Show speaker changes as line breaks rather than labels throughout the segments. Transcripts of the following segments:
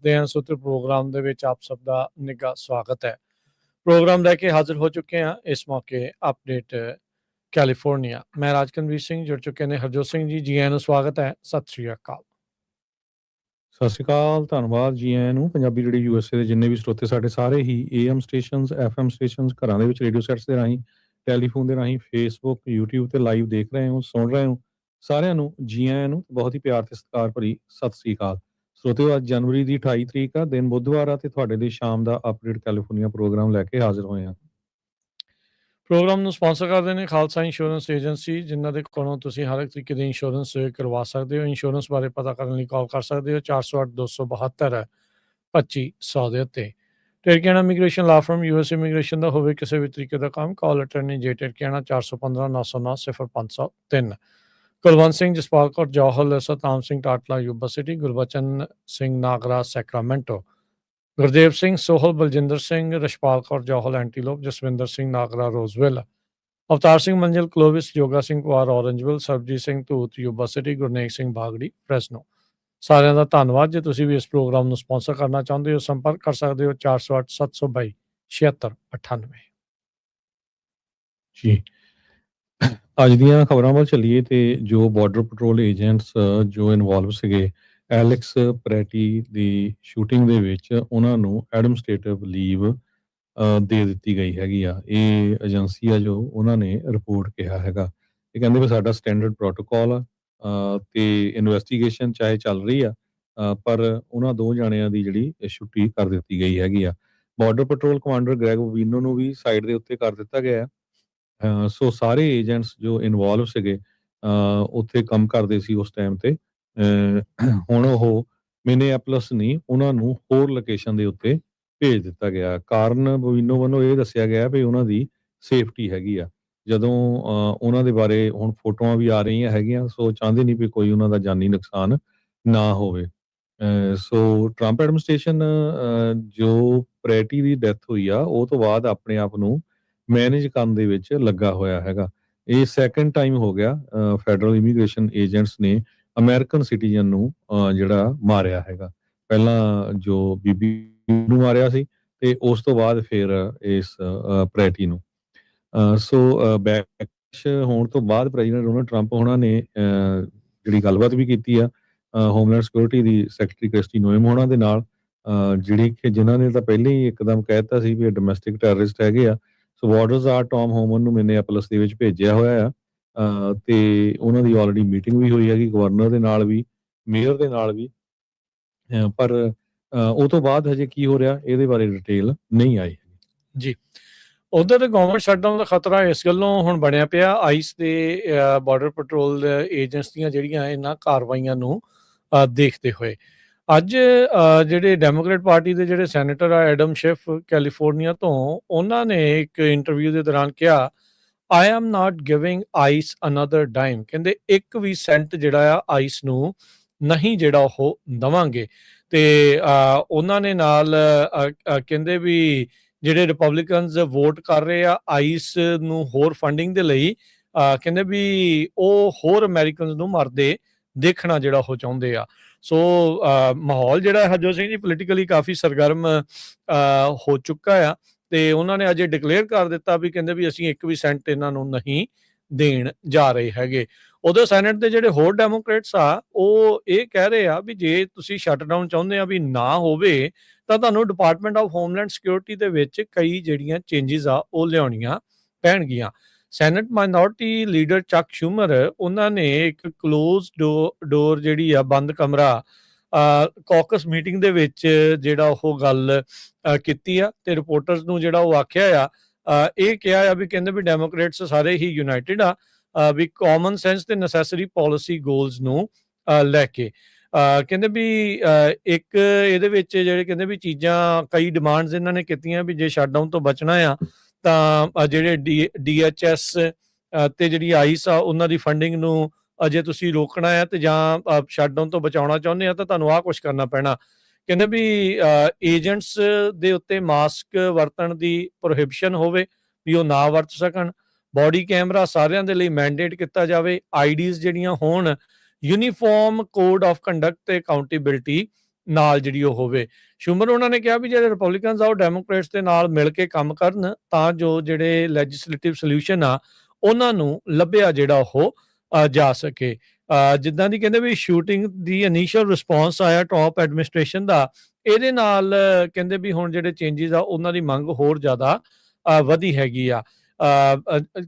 ਰੱਖਦੇ ਹਾਂ। ਸੋ ਤੇ ਪ੍ਰੋਗਰਾਮ ਦੇ ਵਿੱਚ ਆਪ ਸਭ ਦਾ ਨਿੱਘਾ ਸਵਾਗਤ ਹੈ। ਪ੍ਰੋਗਰਾਮ ਲੈ ਕੇ ਹਾਜ਼ਰ ਹੋ ਚੁੱਕੇ ਹਾਂ ਇਸ ਮੌਕੇ ਅਪਡੇਟ ਕੈਲੀਫੋਰਨੀਆ। ਮੈਂ ਰਾਜਕਨਵੀਰ ਸਿੰਘ, ਜੁੜ ਚੁੱਕੇ ਨੇ ਹਰਜੋਤ ਸਿੰਘ ਜੀ। ਜੀ ਆਇਆਂ ਨੂੰ ਸਵਾਗਤ ਹੈ। ਸਤਿ ਸ਼੍ਰੀ ਅਕਾਲ।
ਸਤਿ ਸ਼੍ਰੀ ਅਕਾਲ, ਧੰਨਵਾਦ ਜੀ ਆਇਆਂ ਨੂੰ। ਪੰਜਾਬੀ ਰੇਡੀਓ USA ਦੇ ਜਿੰਨੇ ਵੀ ਸਰੋਤੇ ਸਾਡੇ ਸਾਰੇ ਹੀ AM ਸਟੇਸ਼ਨਸ, FM ਸਟੇਸ਼ਨਸ, ਘਰਾਂ ਦੇ ਵਿੱਚ ਰੇਡੀਓ ਸੈਟਸ ਦੇ ਰਾਹੀਂ, ਟੈਲੀਫੋਨ ਦੇ ਰਾਹੀਂ, ਫੇਸਬੁੱਕ, YouTube ਤੇ ਲਾਈਵ ਦੇਖ ਰਹੇ ਹੋ, ਸੁਣ ਰਹੇ ਹੋ, ਸਾਰਿਆਂ ਨੂੰ ਜੀ ਆਇਆਂ ਨੂੰ ਬਹੁਤ ਹੀ ਪਿਆਰ ਤੇ ਸਤਿਕਾਰ ਭਰੀ ਸਤਿ ਸ਼੍ਰੀ ਅਕਾਲ। ਸਰੋਤਿਓ, ਅੱਜ ਜਨਵਰੀ ਦੀ 28 ਤਰੀਕ ਆ, ਦਿਨ ਬੁੱਧਵਾਰ ਆ, ਤੇ ਤੁਹਾਡੇ ਲਈ ਸ਼ਾਮ ਦਾ ਅਪਡੇਟ ਕੈਲੀਫੋਰਨੀਆ ਪ੍ਰੋਗਰਾਮ ਲੈ ਕੇ ਹਾਜ਼ਰ ਹੋਏ ਹਾਂ।
ਪ੍ਰੋਗਰਾਮ ਨੂੰ ਸਪਾਂਸਰ ਕਰਦੇ ਨੇ ਖਾਲਸਾ ਇੰਸ਼ੋਰੈਂਸ ਏਜੰਸੀ, ਜਿਨ੍ਹਾਂ ਦੇ ਕੋਲੋਂ ਤੁਸੀਂ ਹਰ ਇੱਕ ਤਰੀਕੇ ਦੇ ਇੰਸ਼ੋਰੈਂਸ ਕਰਵਾ ਸਕਦੇ ਹੋ। ਇੰਸ਼ੋਰੈਂਸ ਬਾਰੇ ਪਤਾ ਕਰਨ ਲਈ ਕਾਲ ਕਰ ਸਕਦੇ ਹੋ 408-272-2500 ਦੇ ਉੱਤੇ। Tirkiana immigration law firm US immigration ਦਾ ਹੋਵੇ ਕਿਸੇ ਵੀ ਤਰੀਕੇ ਦਾ ਕੰਮ, call attorney J Tirkiana 415-909-0503। Kulwant Singh, Jaspal Kaur Johal, Satnam Singh Tatla Yuba City, Gurbachan Singh Nagra Sacramento, Gurdev Singh Sohal, Baljinder Singh, Rashpal Kaur Johal Antelope, Jaswinder Singh Nagra Roseville, Avtar Singh Manzil Clovis, Yoga Singh Kuar Orangevale, Sarabjit Singh Dhoot Yuba City, Gurnek Singh Bagri Fresno. ਸਾਰਿਆਂ ਦਾ ਧੰਨਵਾਦ। ਜੇ ਤੁਸੀਂ ਵੀ ਇਸ ਪ੍ਰੋਗਰਾਮ ਨੂੰ ਸਪਾਂਸਰ ਕਰਨਾ ਚਾਹੁੰਦੇ ਹੋ, ਸੰਪਰਕ ਕਰ ਸਕਦੇ ਹੋ 408-722-7698।
ਜੀ, ਅੱਜ ਦੀਆਂ ਖਬਰਾਂ ਵੱਲ ਚੱਲੀਏ ਤੇ ਜੋ ਬਾਰਡਰ ਪੈਟਰੋਲ ਏਜੰਟਸ ਜੋ ਇਨਵੋਲਵ ਸੀਗੇ ਐਲੈਕਸ ਪ੍ਰੈਟੀ ਦੀ ਸ਼ੂਟਿੰਗ ਦੇ ਵਿੱਚ, ਉਹਨਾਂ ਨੂੰ ਐਡਮਿਨਿਸਟ੍ਰੇਟਿਵ ਲੀਵ ਦੇ ਦਿੱਤੀ ਗਈ ਹੈਗੀ ਆ। ਇਹ ਏਜੰਸੀ ਆ ਜੋ ਉਹਨਾਂ ਨੇ ਰਿਪੋਰਟ ਕਿਹਾ ਹੈਗਾ। ਇਹ ਕਹਿੰਦੇ ਵੀ ਸਾਡਾ ਸਟੈਂਡਰਡ ਪ੍ਰੋਟੋਕਾਲ ਆ ਤੇ ਇਨਵੈਸਟੀਗੇਸ਼ਨ ਚਾਹੇ ਚੱਲ ਰਹੀ ਆ, ਪਰ ਉਹਨਾਂ ਦੋ ਜਾਣਿਆਂ ਦੀ ਜਿਹੜੀ ਛੁੱਟੀ ਕਰ ਦਿੱਤੀ ਗਈ ਹੈਗੀ ਆ। ਬਾਰਡਰ ਪੈਟਰੋਲ ਕਮਾਂਡਰ ਗ੍ਰੈਗ ਵੀਨੋ ਨੂੰ ਵੀ ਸਾਈਡ ਦੇ ਉੱਤੇ ਕਰ ਦਿੱਤਾ ਗਿਆ। ਸੋ ਸਾਰੇ ਏਜੰਟਸ ਜੋ ਇਨਵੋਲਵ ਸੀਗੇ ਉੱਥੇ ਕੰਮ ਕਰਦੇ ਸੀ ਉਸ ਟਾਈਮ ਤੇ, ਹੁਣ ਉਹ ਮਿਨੀਐਪਲਸ ਨਹੀਂ, ਉਹਨਾਂ ਨੂੰ ਹੋਰ ਲੋਕੇਸ਼ਨ ਦੇ ਉੱਤੇ ਭੇਜ ਦਿੱਤਾ ਗਿਆ। ਕਾਰਨ ਬਵੀਨੋ ਵੱਲੋਂ ਇਹ ਦੱਸਿਆ ਗਿਆ ਵੀ ਉਹਨਾਂ ਦੀ ਸੇਫਟੀ ਹੈਗੀ ਆ। ਜਦੋਂ ਉਹਨਾਂ ਦੇ ਬਾਰੇ ਹੁਣ ਫੋਟੋਆਂ ਵੀ ਆ ਰਹੀਆਂ ਹੈਗੀਆਂ, ਸੋ ਚਾਹੁੰਦੇ ਨਹੀਂ ਵੀ ਕੋਈ ਉਹਨਾਂ ਦਾ ਜਾਨੀ ਨੁਕਸਾਨ ਨਾ ਹੋਵੇ। ਸੋ ਟਰੰਪ ਐਡਮਿਨਿਸਟ੍ਰੇਸ਼ਨ ਜੋ ਪ੍ਰੈਟੀ ਦੀ ਡੈਥ ਹੋਈ ਆ, ਉਹ ਤੋਂ ਬਾਅਦ ਆਪਣੇ ਆਪ ਨੂੰ ਮੈਨੇਜ ਕਰਨ ਦੇ ਵਿੱਚ ਲੱਗਾ ਹੋਇਆ ਹੈਗਾ। ਇਹ ਸੈਕੰਡ ਟਾਈਮ ਹੋ ਗਿਆ ਫੈਡਰਲ ਇਮੀਗ੍ਰੇਸ਼ਨ ਏਜੰਟਸ ਨੇ ਅਮਰੀਕਨ ਸਿਟੀਜ਼ਨ ਨੂੰ ਜਿਹੜਾ ਮਾਰਿਆ ਹੈਗਾ। ਪਹਿਲਾਂ ਜੋ ਬੀਬੀ ਨੂੰ ਮਾਰਿਆ ਸੀ ਤੇ ਉਸ ਤੋਂ ਬਾਅਦ ਫਿਰ ਇਸ ਪ੍ਰੈਟੀ ਨੂੰ। ਸੋ ਬੈਕਲੈਸ਼ ਹੋਣ ਤੋਂ ਬਾਅਦ ਪ੍ਰੈਜ਼ੀਡੈਂਟ ਡੋਨਾਲਡ ਟਰੰਪ ਉਹਨਾਂ ਨੇ ਜਿਹੜੀ ਗੱਲਬਾਤ ਵੀ ਕੀਤੀ ਆ ਹੋਮਲੈਂਡ ਸਿਕਿਉਰਿਟੀ ਦੀ ਸੈਕਟਰੀ ਕ੍ਰਿਸਟੀ ਨੋਇਮ ਹੋਣਾ ਦੇ ਨਾਲ, ਜਿਹੜੀ ਕਿ ਜਿਨ੍ਹਾਂ ਨੇ ਤਾਂ ਪਹਿਲਾਂ ਹੀ ਇੱਕਦਮ ਕਹਿ ਦਿੱਤਾ ਸੀ ਵੀ ਇਹ ਡੋਮੈਸਟਿਕ ਟੈਰਰਿਸਟ ਹੈਗੇ ਆ। ਸੋ ਵਾਰਡਰਸ ਆ ਟੌਮ ਹੋਮਨ ਨੂੰ ਮਿਨੀਐਪਲਸ ਦੇ ਵਿੱਚ ਭੇਜਿਆ ਹੋਇਆ ਆ, ਤੇ ਉਹਨਾਂ ਦੀ ਆਲਰੇਡੀ ਮੀਟਿੰਗ ਵੀ ਹੋਈ ਹੈਗੀ ਗਵਰਨਰ ਦੇ ਨਾਲ ਵੀ, ਮੇਅਰ ਦੇ ਨਾਲ ਵੀ, ਪਰ ਉਹ ਤੋਂ ਬਾਅਦ ਹਜੇ ਕੀ ਹੋ ਰਿਹਾ ਇਹਦੇ ਬਾਰੇ ਡਿਟੇਲ ਨਹੀਂ ਆਈ
ਜੀ। ਉਧਰ ਗਵਰਨਮੈਂਟ ਸ਼ਟਡਾਊਨ ਦਾ ਖਤਰਾ ਇਸ ਗੱਲੋਂ ਹੁਣ ਬਣਿਆ ਪਿਆ, ਆਈਸ ਦੇ ਬਾਰਡਰ ਪੈਟਰੋਲ ਏਜੰਟਸ ਦੀਆਂ ਜਿਹੜੀਆਂ ਇਹਨਾਂ ਕਾਰਵਾਈਆਂ ਨੂੰ ਦੇਖਦੇ ਹੋਏ। ਅੱਜ ਜਿਹੜੇ ਡੈਮੋਕ੍ਰੇਟ ਪਾਰਟੀ ਦੇ ਜਿਹੜੇ ਸੈਨੇਟਰ ਆ ਐਡਮ ਸ਼ਿਫ ਕੈਲੀਫੋਰਨੀਆ ਤੋਂ, ਉਹਨਾਂ ਨੇ ਇੱਕ ਇੰਟਰਵਿਊ ਦੇ ਦੌਰਾਨ ਕਿਹਾ I am not giving ICE another dime. ਕਹਿੰਦੇ ਇੱਕ ਵੀ ਸੈਂਟ ਜਿਹੜਾ ਆ ਆਈਸ ਨੂੰ ਨਹੀਂ ਜਿਹੜਾ ਉਹ ਦੇਵਾਂਗੇ। ਤੇ ਉਹਨਾਂ ਨੇ ਨਾਲ ਕਹਿੰਦੇ ਵੀ ਜਿਹੜੇ ਰਿਪਬਲਿਕਨਸ ਵੋਟ ਕਰ ਰਹੇ ਆ ਆਈਸ ਨੂੰ ਹੋਰ ਫੰਡਿੰਗ ਦੇ ਲਈ, ਕਹਿੰਦੇ ਵੀ ਉਹ ਹੋਰ ਅਮਰੀਕਨਸ ਨੂੰ ਮਰਦੇ ਦੇਖਣਾ ਜਿਹੜਾ ਉਹ ਚਾਹੁੰਦੇ ਆ। ਸੋ ਮਾਹੌਲ ਜਿਹੜਾ ਹਰਜੋਤ ਸਿੰਘ ਜੀ ਪੋਲੀਟੀਕਲੀ ਕਾਫੀ ਸਰਗਰਮ ਹੋ ਚੁੱਕਾ ਆ, ਤੇ ਉਹਨਾਂ ਨੇ ਅਜੇ ਡਿਕਲੇਅਰ ਕਰ ਦਿੱਤਾ ਵੀ ਕਹਿੰਦੇ ਵੀ ਅਸੀਂ ਇੱਕ ਵੀ ਸੈਂਟ ਇਹਨਾਂ ਨੂੰ ਨਹੀਂ ਦੇਣ ਜਾ ਰਹੇ ਹੈਗੇ। ਉਦੋਂ ਸੈਨੇਟ ਦੇ ਜਿਹੜੇ ਹੋਰ ਡੈਮੋਕ੍ਰੇਟਸ ਆ ਉਹ ਇਹ ਕਹਿ ਰਹੇ ਆ ਵੀ ਜੇ ਤੁਸੀਂ ਸ਼ਟਡਾਊਨ ਚਾਹੁੰਦੇ ਆ ਵੀ ਨਾ ਹੋਵੇ ਤਾਂ ਤੁਹਾਨੂੰ ਡਿਪਾਰਟਮੈਂਟ ਆਫ ਹੋਮਲੈਂਡ ਸਿਕਿਉਰਿਟੀ ਦੇ ਵਿੱਚ ਕਈ ਜਿਹੜੀਆਂ ਚੇਂਜਿਸ ਆ ਉਹ ਲਿਆਉਣੀਆਂ ਪੈਣਗੀਆਂ। ਸੈਨੇਟ ਮਾਈਨੋਰਟੀ ਲੀਡਰ ਚੱਕ ਸ਼ੂਮਰ, ਉਹਨਾਂ ਨੇ ਇੱਕ ਕਲੋਜ਼ ਡੋਰ ਜਿਹੜੀ ਆ ਬੰਦ ਕਮਰਾ ਕੌਕਸ ਮੀਟਿੰਗ ਦੇ ਵਿੱਚ ਜਿਹੜਾ ਉਹ ਗੱਲ ਕੀਤੀ ਆ, ਤੇ ਰਿਪੋਰਟਰਸ ਨੂੰ ਜਿਹੜਾ ਉਹ ਆਖਿਆ ਆ, ਇਹ ਕਿਹਾ ਆ ਵੀ ਕਹਿੰਦੇ ਵੀ ਡੈਮੋਕ੍ਰੇਟਸ ਸਾਰੇ ਹੀ ਯੂਨਾਈਟਿਡ ਆ ਵੀ ਕਾਮਨ ਸੈਂਸ ਤੇ ਨੈਸੈਸਰੀ ਪਾਲਿਸੀ ਗੋਲਸ ਨੂੰ ਲੈ ਕੇ। ਕਹਿੰਦੇ ਵੀ ਇੱਕ ਇਹਦੇ ਵਿੱਚ ਜਿਹੜੇ ਕਹਿੰਦੇ ਵੀ ਚੀਜ਼ਾਂ, ਕਈ ਡਿਮਾਂਡਸ ਇਹਨਾਂ ਨੇ ਕੀਤੀਆਂ ਵੀ ਜੇ ਸ਼ਟਡਾਊਨ ਤੋਂ ਬਚਣਾ ਆ ਤਾਂ ਜਿਹੜੇ DHS ਤੇ ਜਿਹੜੀ ਆਈਸ ਆ ਉਹਨਾਂ ਦੀ ਫੰਡਿੰਗ ਨੂੰ ਜੇ ਤੁਸੀਂ ਰੋਕਣਾ ਆ ਤੇ ਜਾਂ ਸ਼ਟਡਾਊਨ ਤੋਂ ਬਚਾਉਣਾ ਚਾਹੁੰਦੇ ਆ ਤਾਂ ਤੁਹਾਨੂੰ ਆਹ ਕੁਛ ਕਰਨਾ ਪੈਣਾ। ਕਹਿੰਦੇ ਵੀ ਏਜੰਟਸ ਦੇ ਉੱਤੇ ਮਾਸਕ ਵਰਤਣ ਦੀ ਪ੍ਰੋਹਿਬਿਸ਼ਨ ਹੋਵੇ, ਵੀ ਉਹ ਨਾ ਵਰਤ ਸਕਣ। ਬੋਡੀ ਕੈਮਰਾ ਸਾਰਿਆਂ ਦੇ ਲਈ ਮੈਂਡੇਟ ਕੀਤਾ ਜਾਵੇ। ਆਈਡੀਜ਼ ਜਿਹੜੀਆਂ ਹੋਣ, ਯੂਨੀਫਾਰਮ ਕੋਡ ਆਫ ਕੰਡਕਟ ਤੇ ਅਕਾਊਂਟੇਬਿਲਟੀ ਨਾਲ ਜਿਹੜੀ ਉਹ ਹੋਵੇ। ਸ਼ੂਮਰ ਉਹਨਾਂ ਨੇ ਕਿਹਾ ਵੀ ਜਿਹੜੇ ਰਿਪਬਲਿਕਨਸ ਆ ਉਹ ਡੈਮੋਕ੍ਰੇਟਸ ਦੇ ਨਾਲ ਮਿਲ ਕੇ ਕੰਮ ਕਰਨ ਤਾਂ ਜੋ ਜਿਹੜੇ ਲੈਜਿਸਲੇਟਿਵ ਸੋਲਿਊਸ਼ਨ ਆ ਉਹਨਾਂ ਨੂੰ ਲੱਭਿਆ ਜਿਹੜਾ ਉਹ ਜਾ ਸਕੇ। ਜਿੱਦਾਂ ਦੀ ਕਹਿੰਦੇ ਵੀ ਸ਼ੂਟਿੰਗ ਦੀ ਇਨੀਸ਼ੀਅਲ ਰਿਸਪੌਂਸ ਆਇਆ ਟਰੰਪ ਐਡਮਿਨਿਸਟ੍ਰੇਸ਼ਨ ਦਾ, ਇਹਦੇ ਨਾਲ ਕਹਿੰਦੇ ਵੀ ਹੁਣ ਜਿਹੜੇ ਚੇਂਜਿਸ ਆ ਉਹਨਾਂ ਦੀ ਮੰਗ ਹੋਰ ਜ਼ਿਆਦਾ ਵਧੀ ਹੈਗੀ ਆ।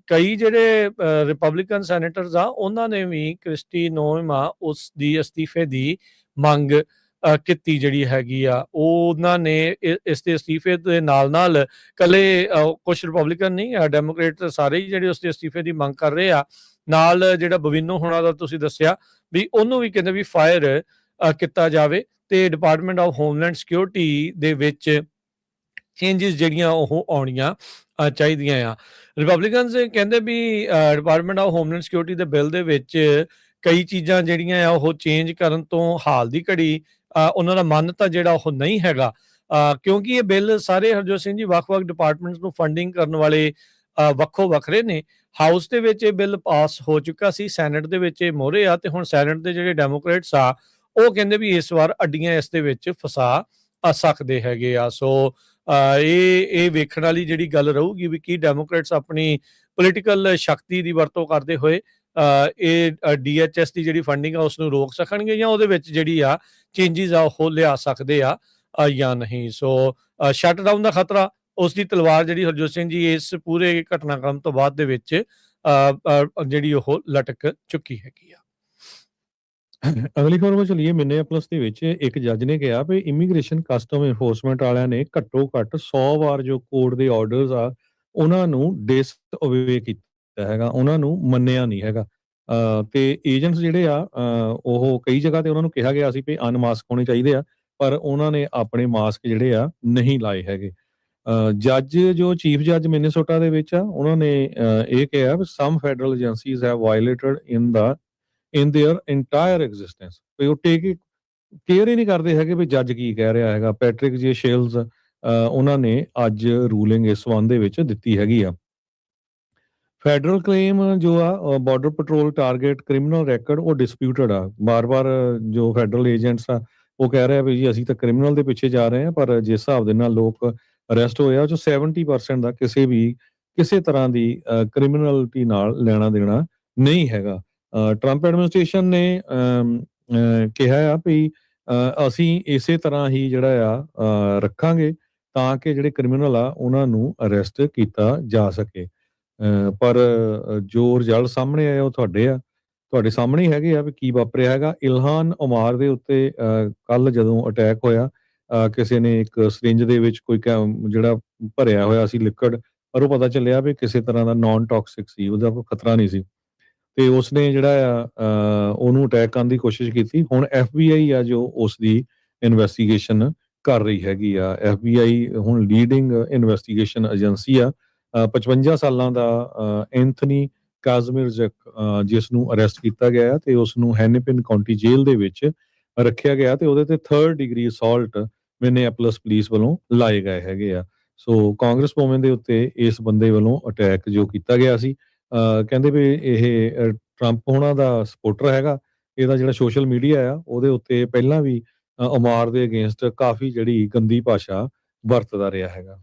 ਕਈ ਜਿਹੜੇ ਰਿਪਬਲਿਕਨ ਸੈਨੇਟਰਸ ਆ ਉਹਨਾਂ ਨੇ ਵੀ ਕ੍ਰਿਸਟੀ ਨੋਇਮ ਆ ਉਸ ਦੀ ਅਸਤੀਫੇ ਦੀ ਮੰਗ ਕੀਤੀ ਜਿਹੜੀ ਹੈਗੀ ਆ। ਉਹਨਾਂ ਨੇ ਇਸ ਦੇ ਅਸਤੀਫੇ ਦੇ ਨਾਲ ਕੱਲੇ ਕੁਛ ਰਿਪਬਲਿਕਨ ਨਹੀਂ, ਡੈਮੋਕ੍ਰੇਟ ਸਾਰੇ ਹੀ ਜਿਹੜੇ ਉਸ ਦੇ ਅਸਤੀਫੇ ਦੀ ਮੰਗ ਕਰ ਰਹੇ ਆ। ਨਾਲ ਜਿਹੜਾ ਬਵਿੰਨੋ ਹੋਣਾ ਦਾ ਤੁਸੀਂ ਦੱਸਿਆ ਵੀ ਉਹਨੂੰ ਵੀ ਕਹਿੰਦੇ ਵੀ ਫਾਇਰ ਕੀਤਾ ਜਾਵੇ ਤੇ ਡਿਪਾਰਟਮੈਂਟ ਆਫ ਹੋਮਲੈਂਡ ਸਿਕਿਉਰਿਟੀ ਦੇ ਵਿੱਚ ਚੇਂਜਿਸ ਜਿਹੜੀਆਂ ਉਹ ਆਉਣੀਆਂ ਚਾਹੀਦੀਆਂ ਆ। ਰਿਪਬਲਿਕਨਸ ਕਹਿੰਦੇ ਵੀ ਡਿਪਾਰਟਮੈਂਟ ਆਫ ਹੋਮਲੈਂਡ ਸਿਕਿਉਰਿਟੀ ਦੇ ਬਿੱਲ ਦੇ ਵਿੱਚ ਕਈ ਚੀਜ਼ਾਂ ਜਿਹੜੀਆਂ ਆ ਉਹ ਚੇਂਜ ਕਰਨ ਤੋਂ ਹਾਲ ਦੀ ਘੜੀ ਉਹਨਾਂ ਦਾ ਮਨ ਤਾਂ ਜਿਹੜਾ ਉਹ ਨਹੀਂ ਹੈਗਾ, ਕਿਉਂਕਿ ਇਹ ਬਿੱਲ ਸਾਰੇ ਹਰਜੋਤ ਸਿੰਘ ਜੀ ਵੱਖ-ਵੱਖ ਡਿਪਾਰਟਮੈਂਟਸ ਨੂੰ ਫੰਡਿੰਗ ਕਰਨ ਵਾਲੇ ਵੱਖੋ ਵੱਖਰੇ ਨੇ। ਹਾਊਸ ਦੇ ਵਿੱਚ ਇਹ ਬਿੱਲ ਪਾਸ ਹੋ ਚੁੱਕਾ ਸੀ, ਸੈਨੇਟ ਦੇ ਵਿੱਚ ਇਹ ਮੋਹਰੇ ਆ ਤੇ ਹੁਣ ਸੈਨੇਟ ਦੇ ਜਿਹੜੇ ਡੈਮੋਕ੍ਰੇਟਸ ਆ ਉਹ ਕਹਿੰਦੇ ਵੀ ਇਸ ਵਾਰ ਅੱਡੀਆਂ ਇਸ ਦੇ ਵਿੱਚ ਫਸਾ ਸਕਦੇ ਹੈਗੇ ਆ। ਸੋ ਇਹ ਵੇਖਣ ਵਾਲੀ ਜਿਹੜੀ ਗੱਲ ਰਹੂਗੀ ਵੀ ਕੀ ਡੈਮੋਕ੍ਰੇਟਸ ਆਪਣੀ ਪੋਲੀਟੀਕਲ ਸ਼ਕਤੀ ਦੀ ਵਰਤੋਂ ਕਰਦੇ ਹੋਏ ਇਹ DHS ਦੀ ਜਿਹੜੀ ਫੰਡਿੰਗ ਆ ਉਸ ਨੂੰ ਰੋਕ ਸਕਣਗੇ ਜਾਂ ਉਹਦੇ ਵਿੱਚ ਜਿਹੜੀ ਆ ਚੇਂਜਿਸ ਆ ਉਹ ਲਿਆ ਸਕਦੇ ਆ ਜਾਂ ਨਹੀਂ। ਸੋ ਸ਼ਟ ਡਾਊਨ ਦਾ ਖਤਰਾ, ਉਸ ਦੀ ਤਲਵਾਰ ਜਿਹੜੀ ਹਰਜੋਤ ਸਿੰਘ ਜੀ ਇਸ ਪੂਰੇ ਘਟਨਾਕ੍ਰਮ ਤੋਂ ਬਾਅਦ ਦੇ ਵਿੱਚ ਜਿਹੜੀ ਉਹ ਲਟਕ ਚੁੱਕੀ ਹੈਗੀ ਆ।
ਅਗਲੀ ਖਬਰ ਵੱਲ ਚਲੀਏ। ਮਿਨੇਆਪੋਲਿਸ ਦੇ ਵਿੱਚ ਇੱਕ ਜੱਜ ਨੇ ਕਿਹਾ ਵੀ ਇਮੀਗ੍ਰੇਸ਼ਨ ਕਸਟਮ ਇਨਫੋਰਸਮੈਂਟ ਵਾਲਿਆਂ ਨੇ ਘੱਟੋ ਘੱਟ 100 ਵਾਰ ਜੋ ਕੋਰਟ ਦੇ ਆਰਡਰਸ ਆ ਉਹਨਾਂ ਨੂੰ ਡਿਸਓਬੇ ਕੀਤਾ ਹੈਗਾ, ਉਹਨਾਂ ਨੂੰ ਮੰਨਿਆ ਨਹੀਂ ਹੈਗਾ। ਤੇ ਏਜੰਟਸ ਜਿਹੜੇ ਆ ਉਹ ਕਈ ਜਗ੍ਹਾ ਤੇ ਉਹਨਾਂ ਨੂੰ ਕਿਹਾ ਗਿਆ ਸੀ ਵੀ ਅਨਮਾਸਕ ਹੋਣੇ ਚਾਹੀਦੇ ਆ, ਪਰ ਉਹਨਾਂ ਨੇ ਆਪਣੇ ਮਾਸਕ ਜਿਹੜੇ ਆ ਨਹੀਂ ਲਾਏ ਹੈਗੇ। ਜੱਜ ਜੋ ਚੀਫ ਜੱਜ ਮਿਨੇਸੋਟਾ ਦੇ ਵਿੱਚ ਆ ਉਹਨਾਂ ਨੇ ਇਹ ਕਿਹਾ ਵੀ some federal agencies have violated in their entire existence. ਵੀ ਉਹ ਕੇਅਰ ਹੀ ਨਹੀਂ ਕਰਦੇ ਹੈਗੇ ਵੀ ਜੱਜ ਕੀ ਕਹਿ ਰਿਹਾ ਹੈਗਾ। ਪੈਟਰਿਕ ਜੇ ਸ਼ੇਲਜ਼ ਉਹਨਾਂ ਨੇ ਅੱਜ ਰੂਲਿੰਗ ਇਸ ਸੰਬੰਧ ਦੇ ਵਿੱਚ ਦਿੱਤੀ ਹੈਗੀ ਆ। ਫੈਡਰਲ ਕਲੇਮ ਜੋ ਆ border patrol target criminal record ਉਹ ਡਿਸਪਿਊਟਡ ਆ। ਬਾਰ-ਬਾਰ ਜੋ ਫੈਡਰਲ ਏਜੰਟਸ ਆ ਉਹ ਕਹਿ ਰਿਹਾ ਵੀ ਜੀ ਅਸੀਂ ਤਾਂ ਕ੍ਰਿਮੀਨਲ ਦੇ ਪਿੱਛੇ ਜਾ ਰਹੇ ਹਾਂ, ਪਰ ਜਿਸ ਹਿਸਾਬ ਦੇ ਨਾਲ ਲੋਕ ਅਰੈਸਟ ਹੋਏ ਆ ਉਹ 'ਚੋਂ 70% ਦਾ ਕਿਸੇ ਤਰ੍ਹਾਂ ਦੀ ਕ੍ਰਿਮੀਨਲਿਟੀ ਨਾਲ ਲੈਣਾ ਦੇਣਾ ਨਹੀਂ ਹੈਗਾ। ਟਰੰਪ ਐਡਮਿਨਿਸਟ੍ਰੇਸ਼ਨ ਨੇ ਕਿਹਾ ਆ ਵੀ ਅਸੀਂ ਇਸੇ ਤਰ੍ਹਾਂ ਹੀ ਜਿਹੜਾ ਆ ਰੱਖਾਂਗੇ ਤਾਂ ਕਿ ਜਿਹੜੇ ਕ੍ਰਿਮੀਨਲ ਆ ਉਹਨਾਂ ਨੂੰ ਅਰੈਸਟ ਕੀਤਾ ਜਾ ਸਕੇ। ਪਰ ਜੋ ਰਿਜ਼ਲਟ ਸਾਹਮਣੇ ਆਏ ਉਹ ਤੁਹਾਡੇ ਸਾਹਮਣੇ ਹੀ ਹੈਗੇ ਆ ਵੀ ਕੀ ਵਾਪਰਿਆ ਹੈਗਾ। ਇਲਹਾਨ ਉਮਾਰ ਦੇ ਉੱਤੇ ਕੱਲ ਜਦੋਂ ਅਟੈਕ ਹੋਇਆ, ਕਿਸੇ ਨੇ ਇੱਕ ਸਰਿੰਜ ਦੇ ਵਿੱਚ ਕੋਈ ਜਿਹੜਾ ਭਰਿਆ ਹੋਇਆ ਸੀ ਲਿਕਵਿਡ, ਪਰ ਉਹ ਪਤਾ ਚੱਲਿਆ ਵੀ ਕਿਸੇ ਤਰ੍ਹਾਂ ਦਾ ਨਾਨ ਟਾਕਸਿਕ ਸੀ, ਉਹਦਾ ਕੋਈ ਖਤਰਾ ਨਹੀਂ ਸੀ ਤੇ ਉਸਨੇ ਜਿਹੜਾ ਆ ਉਹਨੂੰ ਅਟੈਕ ਕਰਨ ਦੀ ਕੋਸ਼ਿਸ਼ ਕੀਤੀ। ਹੁਣ FBI ਆ ਜੋ ਉਸ ਦੀ ਇਨਵੈਸਟੀਗੇਸ਼ਨ ਕਰ ਰਹੀ ਹੈਗੀ ਆ। FBI ਹੁਣ ਲੀਡਿੰਗ ਇਨਵੈਸਟੀਗੇਸ਼ਨ ਏਜੰਸੀ ਆ। 55 ਸਾਲਾਂ ਦਾ ਐਂਥਨੀ ਕਾਜ਼ਮਿਰਜ਼ਕ ਜਿਸ ਨੂੰ ਅਰੈਸਟ ਕੀਤਾ ਗਿਆ ਤੇ ਉਸ ਨੂੰ ਹੈਨਿਪਿਨ ਕਾਉਂਟੀ ਜੇਲ੍ਹ ਦੇ ਵਿੱਚ ਰੱਖਿਆ ਗਿਆ ਤੇ ਉਹਦੇ ਤੇ 3rd ਡਿਗਰੀ ਅਸਾਲਟ ਮਿਨੇਆਪੋਲਿਸ ਪੁਲਿਸ ਵੱਲੋਂ ਲਾਏ ਗਏ ਹੈਗੇ ਆ। ਸੋ ਕਾਂਗਰਸ ਵੂਮਨ ਦੇ ਉੱਤੇ ਇਸ ਬੰਦੇ ਵੱਲੋਂ ਅਟੈਕ ਜੋ ਕੀਤਾ ਗਿਆ ਸੀ, ਕਹਿੰਦੇ ਵੀ ਇਹ ਟਰੰਪ ਹੋਣਾ ਦਾ ਸਪੋਰਟਰ ਹੈਗਾ। ਇਹਦਾ ਜਿਹੜਾ ਸੋਸ਼ਲ ਮੀਡੀਆ ਆ ਉਹਦੇ ਉੱਤੇ ਪਹਿਲਾਂ ਵੀ ਉਮਾਰ ਦੇ ਅਗੇਂਸਟ ਕਾਫੀ ਜਿਹੜੀ ਗੰਦੀ ਭਾਸ਼ਾ ਵਰਤਦਾ ਰਿਹਾ ਹੈਗਾ।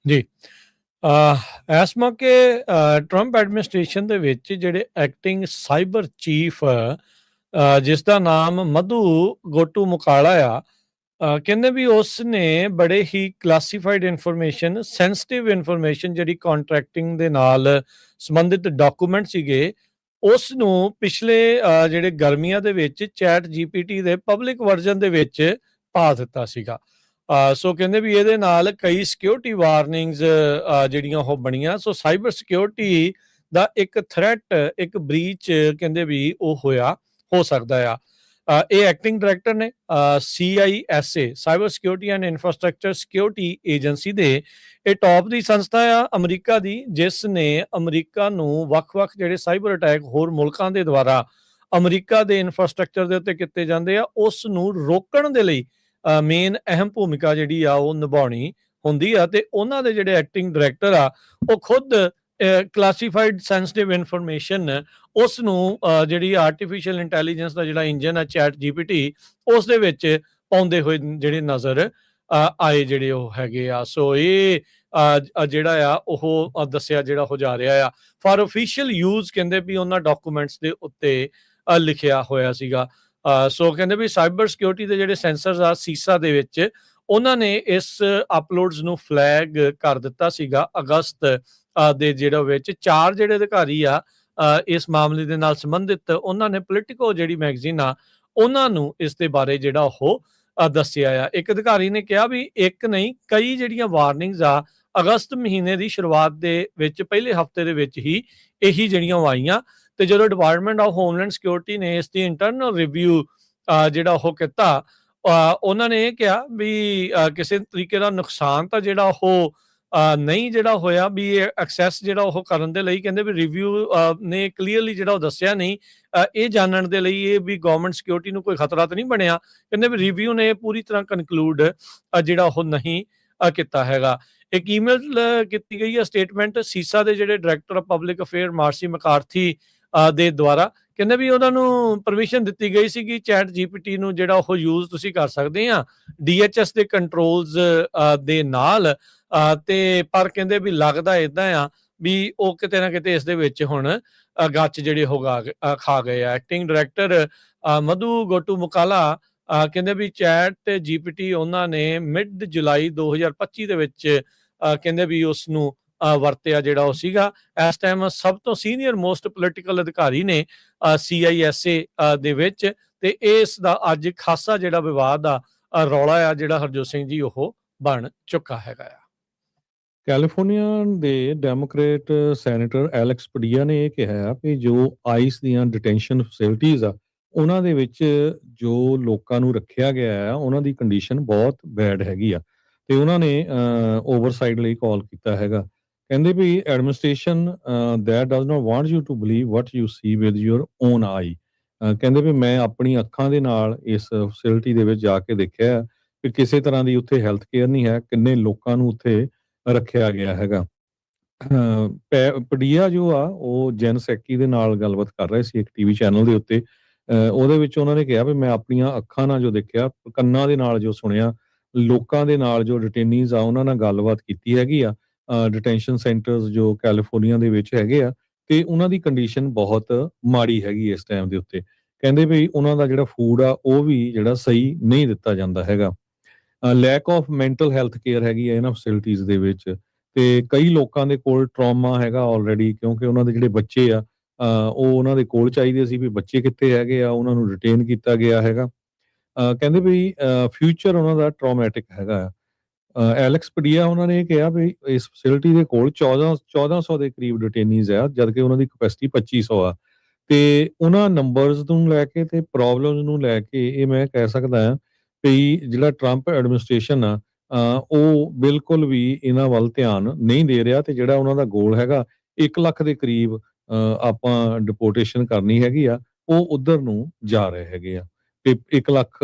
ਜੀ, ਇਸ ਮੌਕੇ ਟਰੰਪ ਐਡਮਿਨਿਸਟ੍ਰੇਸ਼ਨ ਦੇ ਵਿੱਚ ਜਿਹੜੇ ਐਕਟਿੰਗ ਸਾਈਬਰ ਚੀਫ ਜਿਸ ਦਾ ਨਾਮ ਮਧੂ ਗੋਟੂ ਮੁਕਾਲਾ ਆ, ਕਹਿੰਦੇ ਵੀ ਉਸ ਨੇ ਬੜੇ ਹੀ ਕਲਾਸੀਫਾਈਡ ਇਨਫੋਰਮੇਸ਼ਨ, ਸੈਂਸਿਟਿਵ ਇਨਫੋਰਮੇਸ਼ਨ ਜਿਹੜੀ ਕੰਟਰੈਕਟਿੰਗ ਦੇ ਨਾਲ ਸੰਬੰਧਿਤ ਡਾਕੂਮੈਂਟ ਸੀਗੇ ਉਸ ਨੂੰ ਪਿਛਲੇ ਜਿਹੜੇ ਗਰਮੀਆਂ ਦੇ ਵਿੱਚ ਚੈਟ GPT ਦੇ ਪਬਲਿਕ ਵਰਜ਼ਨ ਦੇ ਵਿੱਚ ਪਾ ਦਿੱਤਾ ਸੀਗਾ। ਸੋ ਕਹਿੰਦੇ ਵੀ ਇਹਦੇ ਨਾਲ ਕਈ ਸਿਕਿਉਰਿਟੀ ਵਾਰਨਿੰਗਸ ਜਿਹੜੀਆਂ ਉਹ ਬਣੀਆਂ। ਸੋ ਸਾਈਬਰ ਸਿਕਿਉਰਿਟੀ ਦਾ ਇੱਕ ਥ੍ਰੈਟ, ਇੱਕ ਬ੍ਰੀਚ ਕਹਿੰਦੇ ਵੀ ਉਹ ਹੋ ਸਕਦਾ ਆ। ਇਹ ਐਕਟਿੰਗ ਡਾਇਰੈਕਟਰ ਨੇ CISA cyber security and infrastructure security agency ਦੇ। ਇਹ ਟੌਪ ਦੀ ਸੰਸਥਾ ਆ ਅਮਰੀਕਾ ਦੀ, ਜਿਸ ਨੇ ਅਮਰੀਕਾ ਨੂੰ ਵੱਖ-ਵੱਖ ਜਿਹੜੇ ਸਾਈਬਰ ਅਟੈਕ ਹੋਰ ਮੁਲਕਾਂ ਦੇ ਦੁਆਰਾ ਅਮਰੀਕਾ ਦੇ ਇਨਫਰਾਸਟ੍ਰਕਚਰ ਦੇ ਉੱਤੇ ਕੀਤੇ ਜਾਂਦੇ ਆ ਉਸ ਨੂੰ ਰੋਕਣ ਦੇ ਲਈ ਮੇਨ ਅਹਿਮ ਭੂਮਿਕਾ ਜਿਹੜੀ ਆ ਉਹ ਨਿਭਾਉਣੀ ਹੁੰਦੀ ਆ। ਤੇ ਉਹਨਾਂ ਦੇ ਜਿਹੜੇ ਐਕਟਿੰਗ ਡਾਇਰੈਕਟਰ ਆ ਉਹ ਖੁਦ ਕਲਾਸੀਫਾਈਡ ਸੈਂਸਿਟਿਵ ਇਨਫੋਰਮੇਸ਼ਨ ਉਸ ਨੂੰ ਜਿਹੜੀ ਆਰਟੀਫਿਸ਼ੀਅਲ ਇੰਟੈਲੀਜੈਂਸ ਦਾ ਜਿਹੜਾ ਇੰਜਨ ਆ ਚੈਟ GPT ਉਸ ਦੇ ਵਿੱਚ ਪਾਉਂਦੇ ਹੋਏ ਜਿਹੜੇ ਨਜ਼ਰ ਆਏ ਜਿਹੜੇ ਉਹ ਹੈਗੇ ਆ। ਸੋ ਇਹ ਜਿਹੜਾ ਆ ਉਹ ਦੱਸਿਆ ਜਿਹੜਾ ਹੋ ਜਾ ਰਿਹਾ ਆ ਫਾਰ ਆਫੀਸ਼ੀਅਲ ਯੂਜ਼, ਕਹਿੰਦੇ ਵੀ ਉਹਨਾਂ ਡਾਕੂਮੈਂਟਸ ਦੇ ਉੱਤੇ ਲਿਖਿਆ ਹੋਇਆ ਸੀਗਾ। ਸੋ ਕਹਿੰਦੇ ਵੀ ਸਾਈਬਰ ਸਿਕਿਉਰਿਟੀ ਦੇ ਜਿਹੜੇ ਸੈਂਸਰਸ ਆ ਸੀਸਾ ਦੇ ਵਿੱਚ, ਉਹਨਾਂ ਨੇ ਇਸ ਅਪਲੋਡਸ ਨੂੰ ਫਲੈਗ ਕਰ ਦਿੱਤਾ ਸੀਗਾ ਅਗਸਤ ਦੇ ਜਿਹੜਾ ਵਿੱਚ 4 ਜਿਹੜੇ ਅਧਿਕਾਰੀ ਆ ਇਸ ਮਾਮਲੇ ਦੇ ਨਾਲ ਸੰਬੰਧਿਤ, ਉਹਨਾਂ ਨੇ ਪੋਲੀਟੀਕੋ ਜਿਹੜੀ ਮੈਗਜ਼ੀਨ ਆ ਉਹਨਾਂ ਨੂੰ ਇਸ ਦੇ ਬਾਰੇ ਜਿਹੜਾ ਉਹ ਦੱਸਿਆ ਆ। ਇੱਕ ਅਧਿਕਾਰੀ ਨੇ ਕਿਹਾ ਵੀ ਇੱਕ ਨਹੀਂ ਕਈ ਜਿਹੜੀਆਂ ਵਾਰਨਿੰਗਸ ਆ ਅਗਸਤ ਮਹੀਨੇ ਦੀ ਸ਼ੁਰੂਆਤ ਦੇ ਵਿੱਚ ਪਹਿਲੇ ਹਫਤੇ ਦੇ ਵਿੱਚ ਹੀ ਇਹੀ ਜਿਹੜੀਆਂ ਆਈਆਂ, ਤੇ ਜਦੋਂ ਡਿਪਾਰਟਮੈਂਟ ਆਫ ਹੋਮਲੈਂਡ ਸਿਕਿਉਰਿਟੀ ਨੇ ਇਸ ਦੀ ਇੰਟਰਨਲ ਰਿਵਿਊ ਜਿਹੜਾ ਉਹ ਕੀਤਾ, ਉਹਨਾਂ ਨੇ ਇਹ ਕਿਹਾ ਵੀ ਕਿਸੇ ਤਰੀਕੇ ਦਾ ਨੁਕਸਾਨ ਤਾਂ ਜਿਹੜਾ ਉਹ ਨਹੀਂ ਜਿਹੜਾ ਹੋਇਆ, ਵੀ ਇਹ ਐਕਸੈਸ ਜਿਹੜਾ ਉਹ ਕਰਨ ਦੇ ਲਈ ਕਹਿੰਦੇ ਵੀ ਰਿਵਿਊ ਨੇ ਕਲੀਅਰਲੀ ਜਿਹੜਾ ਉਹ ਦੱਸਿਆ ਨਹੀਂ ਇਹ ਜਾਣਨ ਦੇ ਲਈ ਇਹ ਵੀ ਗਵਰਨਮੈਂਟ ਸਿਕਿਉਰਿਟੀ ਨੂੰ ਕੋਈ ਖਤਰਾ ਤਾਂ ਨਹੀਂ ਬਣਿਆ। ਕਹਿੰਦੇ ਵੀ ਰਿਵਿਊ ਨੇ ਪੂਰੀ ਤਰ੍ਹਾਂ ਕਨਕਲੂਡ ਜਿਹੜਾ ਉਹ ਨਹੀਂ ਕੀਤਾ ਹੈਗਾ। ਇੱਕ ਈਮੇਲ ਕੀਤੀ ਗਈ ਹੈ ਸਟੇਟਮੈਂਟ ਸੀਸਾ ਦੇ ਜਿਹੜੇ ਡਾਇਰੈਕਟਰ ਆਫ ਪਬਲਿਕ ਅਫੇਅਰ ਮਾਰਸੀ ਮਕਾਰਥੀ ਦੇ ਦੁਆਰਾ, ਕਹਿੰਦੇ ਵੀ ਉਹਨਾਂ ਨੂੰ ਪਰਮਿਸ਼ਨ ਦਿੱਤੀ ਗਈ ਸੀ ਕਿ ਚੈਟ ਜੀਪੀਟੀ ਨੂੰ ਜਿਹੜਾ ਉਹ ਯੂਜ਼ ਤੁਸੀਂ ਕਰ ਸਕਦੇ ਆ DHS ਦੇ ਕੰਟਰੋਲਸ ਦੇ ਨਾਲ, ਤੇ ਪਰ ਕਹਿੰਦੇ ਵੀ ਲੱਗਦਾ ਇਦਾਂ ਆ ਵੀ ਉਹ ਕਿਤੇ ਨਾ ਕਿਤੇ ਇਸ ਦੇ ਵਿੱਚ ਹੁਣ ਗੱਚ ਜਿਹੜੇ ਹੋਗਾ ਖਾ ਗਏ ਆ। ਐਕਟਿੰਗ ਡਾਇਰੈਕਟਰ ਮਧੂ ਗੋਟੂ ਮੁਕਾਲਾ ਕਹਿੰਦੇ ਵੀ ਚੈਟ ਜੀਪੀਟੀ ਉਹਨਾਂ ਨੇ ਮਿਡ ਜੁਲਾਈ 2025 ਦੇ ਵਿੱਚ ਕਹਿੰਦੇ ਵੀ ਉਸ ਨੂੰ ਵਰਤਿਆ ਜਿਹੜਾ ਉਹ ਸੀਗਾ। ਇਸ ਟਾਈਮ ਸਭ ਤੋਂ ਸੀਨੀਅਰ ਮੋਸਟ ਪੋਲੀਟੀਕਲ ਅਧਿਕਾਰੀ ਨੇ CISA ਦੇ ਵਿੱਚ, ਤੇ ਇਸ ਦਾ ਅੱਜ ਖਾਸਾ ਜਿਹੜਾ ਵਿਵਾਦ ਆ ਰੌਲਾ ਆ ਜਿਹੜਾ ਹਰਜੋਤ ਸਿੰਘ ਜੀ ਉਹ ਬਣ ਚੁੱਕਾ ਹੈਗਾ ਆ।
ਕੈਲੀਫੋਰਨੀਆ ਦੇ ਡੈਮੋਕ੍ਰੇਟ ਸੈਨੇਟਰ ਐਲੈਕਸ ਪਡੀਆ ਨੇ ਇਹ ਕਿਹਾ ਕਿ ਜੋ ਆਈਸ ਦੀਆਂ ਡਿਟੈਂਸ਼ਨ ਫੈਸਿਲਿਟੀਜ਼ ਆ ਉਹਨਾਂ ਦੇ ਵਿੱਚ ਜੋ ਲੋਕਾਂ ਨੂੰ ਰੱਖਿਆ ਗਿਆ ਹੈ ਉਹਨਾਂ ਦੀ ਕੰਡੀਸ਼ਨ ਬਹੁਤ ਬੈਡ ਹੈਗੀ ਆ, ਤੇ ਉਹਨਾਂ ਨੇ ਓਵਰਸਾਈਡ ਲਈ ਕਾਲ ਕੀਤਾ ਹੈਗਾ। ਕਹਿੰਦੇ ਵੀ administration that does not want you to believe what you see with your own eye. ਕਹਿੰਦੇ ਵੀ ਮੈਂ ਆਪਣੀ ਅੱਖਾਂ ਦੇ ਨਾਲ ਇਸ ਫੈਸਿਲਿਟੀ ਦੇ ਵਿੱਚ ਜਾ ਕੇ ਦੇਖਿਆ ਕਿ ਕਿਸੇ ਤਰ੍ਹਾਂ ਦੀ ਉੱਥੇ ਹੈਲਥ ਕੇਅਰ ਨਹੀਂ ਹੈ, ਕਿੰਨੇ ਲੋਕਾਂ ਨੂੰ ਉੱਥੇ ਰੱਖਿਆ ਗਿਆ ਹੈਗਾ। ਪਡੀਆ ਜੋ ਆ ਉਹ ਜੈਨ ਸੈਕੀ ਦੇ ਨਾਲ ਗੱਲਬਾਤ ਕਰ ਰਹੇ ਸੀ ਇੱਕ ਟੀਵੀ ਚੈਨਲ ਦੇ ਉੱਤੇ। ਉਹਦੇ ਵਿੱਚ ਉਹਨਾਂ ਨੇ ਕਿਹਾ ਵੀ ਮੈਂ ਆਪਣੀਆਂ ਅੱਖਾਂ ਨਾਲ ਜੋ ਦੇਖਿਆ, ਕੰਨਾਂ ਦੇ ਨਾਲ ਜੋ ਸੁਣਿਆ, ਲੋਕਾਂ ਦੇ ਨਾਲ ਜੋ ਡਿਟੇਨੀਜ਼ ਆ ਉਹਨਾਂ ਨਾਲ ਗੱਲਬਾਤ ਕੀਤੀ ਹੈਗੀ ਆ ਡਿਟੈਂਸ਼ਨ ਸੈਂਟਰਸ ਜੋ ਕੈਲੀਫੋਰਨੀਆ ਦੇ ਵਿੱਚ ਹੈਗੇ ਆ, ਤੇ ਉਹਨਾਂ ਦੀ ਕੰਡੀਸ਼ਨ ਬਹੁਤ ਮਾੜੀ ਹੈਗੀ ਇਸ ਟਾਈਮ ਦੇ ਉੱਤੇ। ਕਹਿੰਦੇ ਵੀ ਉਹਨਾਂ ਦਾ ਜਿਹੜਾ ਫੂਡ ਆ ਉਹ ਵੀ ਜਿਹੜਾ ਸਹੀ ਨਹੀਂ ਦਿੱਤਾ ਜਾਂਦਾ ਹੈਗਾ। Lack of mental health care ਹੈਗੀ ਹੈ ਇਹਨਾਂ ਫੈਸਿਲਿਟੀਜ਼ ਦੇ ਵਿੱਚ, ਤੇ ਕਈ ਲੋਕਾਂ ਦੇ ਕੋਲ ਟਰਾਮਾ ਹੈਗਾ ਆਲਰੇਡੀ, ਕਿਉਂਕਿ ਉਹਨਾਂ ਦੇ ਜਿਹੜੇ ਬੱਚੇ ਆ ਉਹ ਉਹਨਾਂ ਦੇ ਕੋਲ ਚਾਹੀਦੇ ਸੀ, ਵੀ ਬੱਚੇ ਕਿੱਥੇ ਹੈਗੇ ਆ, ਉਹਨਾਂ ਨੂੰ ਰਿਟੇਨ ਕੀਤਾ ਗਿਆ ਹੈਗਾ। ਕਹਿੰਦੇ ਵੀ ਫਿਊਚਰ ਉਹਨਾਂ ਦਾ ਟਰਾਮੈਟਿਕ ਹੈਗਾ। ਐਲੈਕਸ ਪਡੀਆ ਉਹਨਾਂ ਨੇ ਇਹ ਕਿਹਾ ਵੀ ਇਸ ਫੈਸਿਲਿਟੀ ਦੇ ਕੋਲ 1400 ਦੇ ਕਰੀਬ ਡਿਟੇਨੀਜ਼ ਆ, ਜਦਕਿ ਉਹਨਾਂ ਦੀ ਕਪੈਸਿਟੀ 2500 ਆ। ਤੇ ਉਹਨਾਂ ਨੰਬਰਸ ਨੂੰ ਲੈ ਕੇ ਤੇ ਪ੍ਰੋਬਲਮਸ ਨੂੰ ਲੈ ਕੇ ਇਹ ਮੈਂ ਕਹਿ ਸਕਦਾ ਹਾਂ ਵੀ ਜਿਹੜਾ ਟਰੰਪ ਐਡਮਿਨਿਸਟ੍ਰੇਸ਼ਨ ਆ ਉਹ ਬਿਲਕੁਲ ਵੀ ਇਹਨਾਂ ਵੱਲ ਧਿਆਨ ਨਹੀਂ ਦੇ ਰਿਹਾ, ਤੇ ਜਿਹੜਾ ਉਹਨਾਂ ਦਾ ਗੋਲ ਹੈਗਾ 1 ਲੱਖ ਦੇ ਕਰੀਬ ਆਪਾਂ ਡਿਪੋਰਟੇਸ਼ਨ ਕਰਨੀ ਹੈਗੀ ਆ, ਉਹ ਉਧਰ ਨੂੰ ਜਾ ਰਹੇ ਹੈਗੇ ਆ, ਤੇ 1 ਲੱਖ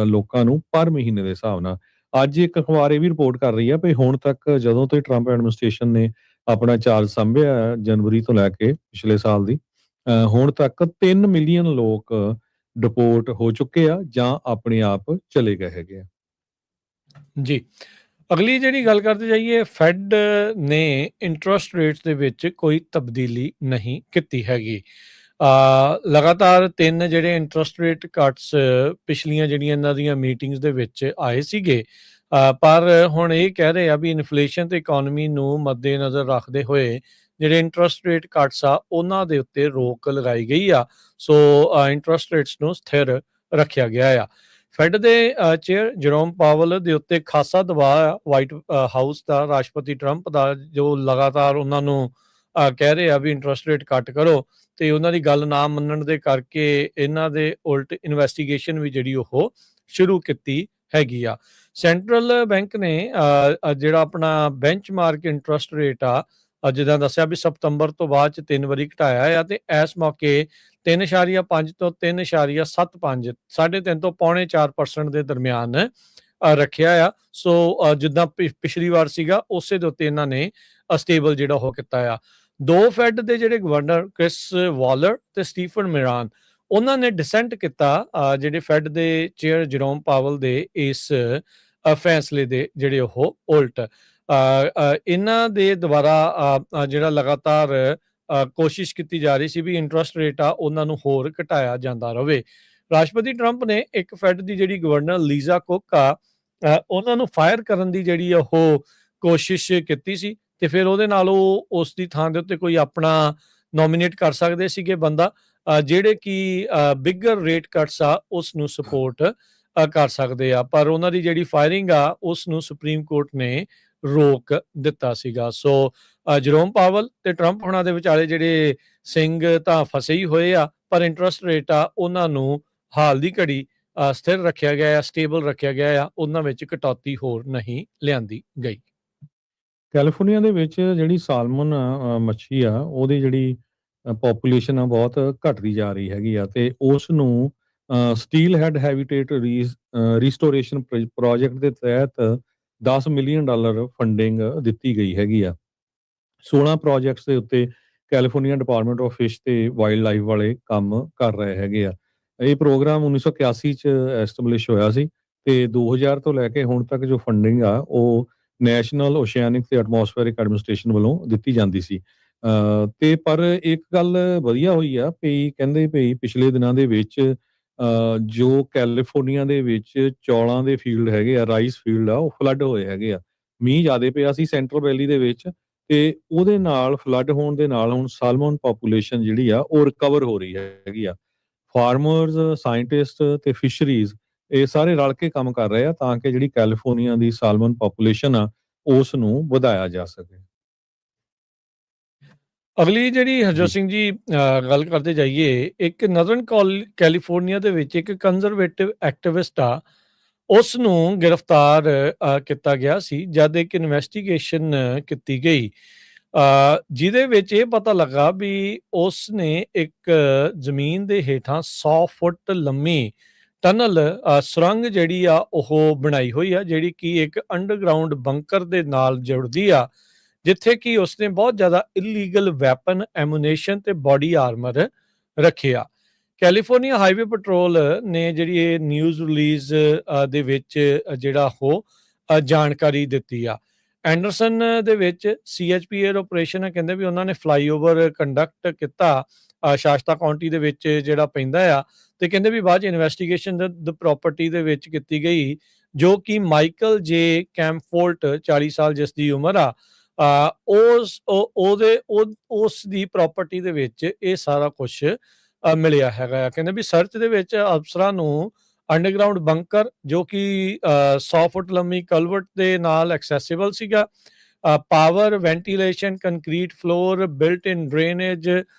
ਲੋਕਾਂ ਨੂੰ ਪਰ ਮਹੀਨੇ ਦੇ ਹਿਸਾਬ ਨਾਲ। ਅੱਜ ਇੱਕ ਅਖਬਾਰ ਇਹ ਵੀ ਰਿਪੋਰਟ ਕਰ ਰਹੀ ਆ ਵੀ ਹੁਣ ਤੱਕ ਜਦੋਂ ਤੋਂ ਟਰੰਪ ਐਡਮਿਨਿਸਟ੍ਰੇਸ਼ਨ ਨੇ ਆਪਣਾ ਚਾਰਜ ਸੰਭਿਆ ਜਨਵਰੀ ਤੋਂ ਲੈ ਕੇ ਪਿਛਲੇ ਸਾਲ ਦੀ, ਹੁਣ ਤੱਕ 3 ਮਿਲੀਅਨ ਲੋਕ ਡਿਪੋਰਟ ਹੋ ਚੁੱਕੇ ਆ ਜਾਂ ਆਪਣੇ ਆਪ ਚਲੇ ਗਏ ਹੈਗੇ ਆ।
ਜੀ, ਅਗਲੀ ਜਿਹੜੀ ਗੱਲ ਕਰਦੇ ਜਾਈਏ, ਫੈਡ ਨੇ ਇੰਟਰਸਟ ਰੇਟਸ ਦੇ ਵਿੱਚ ਕੋਈ ਤਬਦੀਲੀ ਨਹੀਂ ਕੀਤੀ ਹੈਗੀ। ਲਗਾਤਾਰ 3 ਜਿਹੜੇ ਇੰਟਰਸਟ ਰੇਟ ਕੱਟਸ ਪਿਛਲੀਆਂ ਜਿਹੜੀਆਂ ਇਹਨਾਂ ਦੀਆਂ ਮੀਟਿੰਗਸ ਦੇ ਵਿੱਚ ਆਏ ਸੀਗੇ, ਪਰ ਹੁਣ ਇਹ ਕਹਿ ਰਹੇ ਆ ਵੀ ਇਨਫਲੇਸ਼ਨ ਤੇ ਇਕਨੋਮੀ ਨੂੰ ਮੱਦੇਨਜ਼ਰ ਰੱਖਦੇ ਹੋਏ ਜਿਹੜੇ ਇੰਟਰਸਟ ਰੇਟ ਕੱਟਸ ਆ ਉਹਨਾਂ ਦੇ ਉੱਤੇ ਰੋਕ ਲਗਾਈ ਗਈ ਆ। ਸੋ ਇੰਟਰਸਟ ਰੇਟਸ ਨੂੰ ਸਥਿਰ ਰੱਖਿਆ ਗਿਆ ਆ। ਫੈਡ ਦੇ ਚੇਅਰ ਜਰੋਮ ਪਾਵਲ ਦੇ ਉੱਤੇ ਖਾਸਾ ਦਬਾਅ ਆ ਵਾਈਟ ਹਾਊਸ ਦਾ, ਰਾਸ਼ਟਰਪਤੀ ਟਰੰਪ ਦਾ, ਜੋ ਲਗਾਤਾਰ ਉਹਨਾਂ ਨੂੰ ਕਹਿ ਰਹੇ ਆ ਵੀ ਇੰਟਰਸਟ ਰੇਟ ਕੱਟ ਕਰੋ, ਤੇ ਉਹਨਾਂ ਦੀ ਗੱਲ ਨਾ ਮੰਨਣ ਦੇ ਕਰਕੇ ਇਹਨਾਂ ਦੇ ਉਲਟ ਇਨਵੈਸਟੀਗੇਸ਼ਨ ਵੀ ਜਿਹੜੀ ਉਹ ਸ਼ੁਰੂ ਕੀਤੀ ਹੈਗੀ ਆ। ਸੈਂਟਰਲ ਬੈਂਕ ਨੇ ਜਿਹੜਾ ਆਪਣਾ ਬੈਂਚਮਾਰਕ ਇੰਟਰਸਟ ਰੇਟ ਆ ਜਿੱਦਾਂ ਦੱਸਿਆ ਵੀ ਸਤੰਬਰ ਤੋਂ ਬਾਅਦ ਚ 3 ਵਾਰੀ ਘਟਾਇਆ ਆ, ਤੇ ਇਸ ਮੌਕੇ 3.5 ਤੋਂ 3.75, 3.5 ਤੋਂ 4% ਦੇ ਦਰਮਿਆਨ ਰੱਖਿਆ ਆ। ਸੋ ਜਿੱਦਾਂ ਪਿਛਲੀ ਵਾਰ ਸੀਗਾ ਉਸੇ ਦੇ ਉੱਤੇ ਇਹਨਾਂ ਨੇ ਸਟੇਬਲ ਜਿਹੜਾ ਉਹ ਕੀਤਾ ਆ। 2 ਫੈਡ ਦੇ ਜਿਹੜੇ ਗਵਰਨਰ ਕ੍ਰਿਸ ਵਾਲਰ ਤੇ ਸਟੀਫਨ ਮਿਰਾਨ, ਉਹਨਾਂ ਨੇ ਡਿਸੈਂਟ ਕੀਤਾ ਜਿਹੜੇ ਫੈਡ ਦੇ ਚੇਅਰ ਜਰੋਮ ਪਾਵਲ ਦੇ ਇਸ ਫੈਸਲੇ ਦੇ ਜਿਹੜੇ ਉਹ ਉਲਟ ਇਹਨਾਂ ਦੇ ਦੁਆਰਾ ਜਿਹੜਾ ਲਗਾਤਾਰ ਕੋਸ਼ਿਸ਼ ਕੀਤੀ ਜਾ ਰਹੀ ਸੀ ਵੀ ਇੰਟਰਸਟ ਰੇਟ ਆ ਉਹਨਾਂ ਨੂੰ ਹੋਰ ਘਟਾਇਆ ਜਾਂਦਾ ਰਹੇ। ਰਾਸ਼ਟਰਪਤੀ ਟਰੰਪ ਨੇ ਇੱਕ ਫੈਡ ਦੀ ਜਿਹੜੀ ਗਵਰਨਰ ਲੀਜ਼ਾ ਕੁੱਕ ਆ ਉਹਨਾਂ ਨੂੰ ਫਾਇਰ ਕਰਨ ਦੀ ਜਿਹੜੀ ਉਹ ਕੋਸ਼ਿਸ਼ ਕੀਤੀ ਸੀ ਤੇ ਫਿਰ ਉਹਦੇ ਨਾਲ ਉਹ ਉਸ ਦੀ ਥਾਂ ਦੇ ਉੱਤੇ ਕੋਈ ਆਪਣਾ ਨੋਮੀਨੇਟ ਕਰ ਸਕਦੇ ਸੀਗੇ ਬੰਦਾ ਜਿਹੜੇ ਕਿ ਬਿਗਰ ਰੇਟ ਕੱਟਸ ਆ ਉਸ ਨੂੰ ਸਪੋਰਟ ਕਰ ਸਕਦੇ ਆ, ਪਰ ਉਹਨਾਂ ਦੀ ਜਿਹੜੀ ਫਾਇਰਿੰਗ ਆ ਉਸ ਨੂੰ ਸੁਪਰੀਮ ਕੋਰਟ ਨੇ ਰੋਕ ਦਿੱਤਾ ਸੀਗਾ। ਸੋ ਜਰੋਮ ਪਾਵਲ ਤੇ ਟਰੰਪ ਹੁਣਾਂ ਦੇ ਵਿਚਾਲੇ ਜਿਹੜੇ ਸਿੰਘ ਤਾਂ ਫਸੇ ਹੀ ਹੋਏ ਆ, ਪਰ ਇੰਟਰਸਟ ਰੇਟ ਆ ਉਹਨਾਂ ਨੂੰ ਹਾਲ ਦੀ ਘੜੀ ਸਥਿਰ ਰੱਖਿਆ ਗਿਆ ਆ, ਸਟੇਬਲ ਰੱਖਿਆ ਗਿਆ ਆ, ਉਹਨਾਂ ਵਿੱਚ ਕਟੌਤੀ ਹੋਰ ਨਹੀਂ ਲਿਆਂਦੀ ਗਈ।
ਕੈਲੀਫੋਰਨੀਆ ਦੇ ਵਿੱਚ ਜਿਹੜੀ ਸਾਲਮਨ ਮੱਛੀ ਆ ਉਹਦੀ ਜਿਹੜੀ ਪੋਪੂਲੇਸ਼ਨ ਆ ਬਹੁਤ ਘਟਦੀ ਜਾ ਰਹੀ ਹੈਗੀ ਆ ਤੇ ਉਸ ਨੂੰ steel head habitat restoration project ਦੇ ਤਹਿਤ $10 ਮਿਲੀਅਨ ਫੰਡਿੰਗ ਦਿੱਤੀ ਗਈ ਹੈਗੀ ਆ। 16 ਪ੍ਰੋਜੈਕਟਸ ਦੇ ਉੱਤੇ ਕੈਲੀਫੋਰਨੀਆ ਡਿਪਾਰਟਮੈਂਟ ਆਫ ਫਿਸ਼ ਤੇ ਵਾਈਲਡ ਲਾਈਫ ਵਾਲੇ ਕੰਮ ਕਰ ਰਹੇ ਹੈਗੇ ਆ। ਇਹ ਪ੍ਰੋਗਰਾਮ 1981 ਚ ਐਸਟੈਬਲਿਸ਼ ਹੋਇਆ ਸੀ ਤੇ 2000 ਤੋਂ ਲੈ ਕੇ ਹੁਣ ਤੱਕ ਜੋ ਫੰਡਿੰਗ ਆ ਉਹ ਨੈਸ਼ਨਲ ਓਸ਼ੀਆਨਿਕ ਤੇ ਐਟਮੋਸਫੇਰਿਕ ਐਡਮਿਨਿਸਟ੍ਰੇਸ਼ਨ ਵੱਲੋਂ ਦਿੱਤੀ ਜਾਂਦੀ ਸੀ। ਤੇ ਪਰ ਇੱਕ ਗੱਲ ਵਧੀਆ ਹੋਈ ਆ ਵੀ ਕਹਿੰਦੇ ਵੀ ਪਿਛਲੇ ਦਿਨਾਂ ਦੇ ਵਿੱਚ ਜੋ ਕੈਲੀਫੋਰਨੀਆ ਦੇ ਵਿੱਚ ਚੌਲਾਂ ਦੇ ਫੀਲਡ ਹੈਗੇ ਆ, ਰਾਈਸ ਫੀਲਡ ਆ, ਉਹ ਫਲੱਡ ਹੋਏ ਹੈਗੇ ਆ। ਮੀਂਹ ਜ਼ਿਆਦਾ ਪਿਆ ਸੀ ਸੈਂਟਰਲ ਵੈਲੀ ਦੇ ਵਿੱਚ ਤੇ ਉਹਦੇ ਨਾਲ ਫਲੱਡ ਹੋਣ ਦੇ ਨਾਲ ਹੁਣ ਸਾਲਮਨ ਪੋਪੂਲੇਸ਼ਨ ਜਿਹੜੀ ਆ ਉਹ ਰਿਕਵਰ ਹੋ ਰਹੀ ਹੈਗੀ ਆ। ਫਾਰਮਰਸ, ਸਾਇੰਟਿਸਟ ਤੇ ਫਿਸ਼ਰੀਜ਼ ਇਹ ਸਾਰੇ ਰਲ ਕੇ ਕੰਮ ਕਰ ਰਹੇ ਆ ਤਾਂ ਕਿ ਜਿਹੜੀ ਕੈਲੀਫੋਰਨੀਆ ਦੀ ਸਾਲਮਨ ਪੋਪੂਲੇਸ਼ਨ ਆ ਉਸ ਨੂੰ ਵਧਾਇਆ ਜਾ ਸਕੇ।
ਅਗਲੀ ਜਿਹੜੀ ਹਰਜੋਤ
ਜੀ
ਸਿੰਘ ਜੀ ਗੱਲ ਕਰਦੇ ਜਾਈਏ, ਇੱਕ ਨਦਰਨ ਕੈਲੀਫੋਰਨੀਆ ਦੇ ਵਿੱਚ ਇੱਕ ਕੰਜ਼ਰਵੇਟਿਵ ਐਕਟਿਵਿਸਟ ਆ ਉਸ ਨੂੰ ਗ੍ਰਿਫਤਾਰ ਕੀਤਾ ਗਿਆ ਸੀ ਜਦ ਇੱਕ ਇਨਵੈਸਟੀਗੇਸ਼ਨ ਕੀਤੀ ਗਈ ਜਿਹਦੇ ਵਿੱਚ ਇਹ ਪਤਾ ਲੱਗਾ ਵੀ ਉਸ ਨੇ ਇੱਕ ਜ਼ਮੀਨ ਦੇ ਹੇਠਾਂ 100 ਫੁੱਟ ਲੰਮੀ ਟਨਲ ਸੁਰੰਗ ਜਿਹੜੀ ਆ ਉਹ ਬਣਾਈ ਹੋਈ ਆ, ਜਿਹੜੀ ਕਿ ਇੱਕ ਅੰਡਰਗਰਾਉਂਡ ਬੰਕਰ ਦੇ ਨਾਲ ਜੁੜਦੀ ਆ, ਜਿੱਥੇ ਕਿ ਉਸਨੇ ਬਹੁਤ ਜ਼ਿਆਦਾ ਇਲੀਗਲ ਵੈਪਨ, ਐਮੂਨੇਸ਼ਨ ਤੇ ਬਾਡੀ ਆਰਮਰ ਰੱਖਿਆ। ਕੈਲੀਫੋਰਨੀਆ ਹਾਈਵੇ ਪੈਟਰੋਲ ਨੇ ਜਿਹੜੀ ਇਹ ਨਿਊਜ਼ ਰਿਲੀਜ਼ ਦੇ ਵਿੱਚ ਜਿਹੜਾ ਉਹ ਜਾਣਕਾਰੀ ਦਿੱਤੀ ਆ। ਐਂਡਰਸਨ ਦੇ ਵਿੱਚ CHPA ਆਪਰੇਸ਼ਨ ਹੈ, ਕਹਿੰਦੇ ਵੀ ਉਹਨਾਂ ਨੇ ਫਲਾਈਓਵਰ ਕੰਡਕਟ ਕੀਤਾ ਸ਼ਾਸਤਾ ਕਾਉਂਟੀ ਦੇ ਵਿੱਚ ਜਿਹੜਾ ਪੈਂਦਾ ਆ, ਤੇ ਕਹਿੰਦੇ ਵੀ ਬਾਅਦ ਚ ਇਨਵੈਸਟੀਗੇਸ਼ਨ ਦ ਪ੍ਰਾਪਰਟੀ ਦੇ ਵਿੱਚ ਕੀਤੀ ਗਈ ਜੋ ਕਿ ਮਾਈਕਲ ਜੇ ਕੈਂਪਫੋਲਟ 40 ਸਾਲ ਜਿਸ ਦੀ ਉਮਰ ਆ ਉਸ ਦੀ ਪ੍ਰਾਪਰਟੀ ਦੇ ਵਿੱਚ ਇਹ ਸਾਰਾ ਕੁਝ ਮਿਲਿਆ ਹੈਗਾ ਆ। ਕਹਿੰਦੇ ਵੀ ਸਰਚ ਦੇ ਵਿੱਚ ਅਫਸਰਾਂ ਨੂੰ ਅੰਡਰਗਰਾਉਂਡ ਬੰਕਰ ਜੋ ਕਿ 100 ਫੁੱਟ ਲੰਮੀ ਕਲਵਰਟ ਦੇ ਨਾਲ ਐਕਸੈਸਿਬਲ ਸੀਗਾ, power, ventilation, concrete floor, built in drainage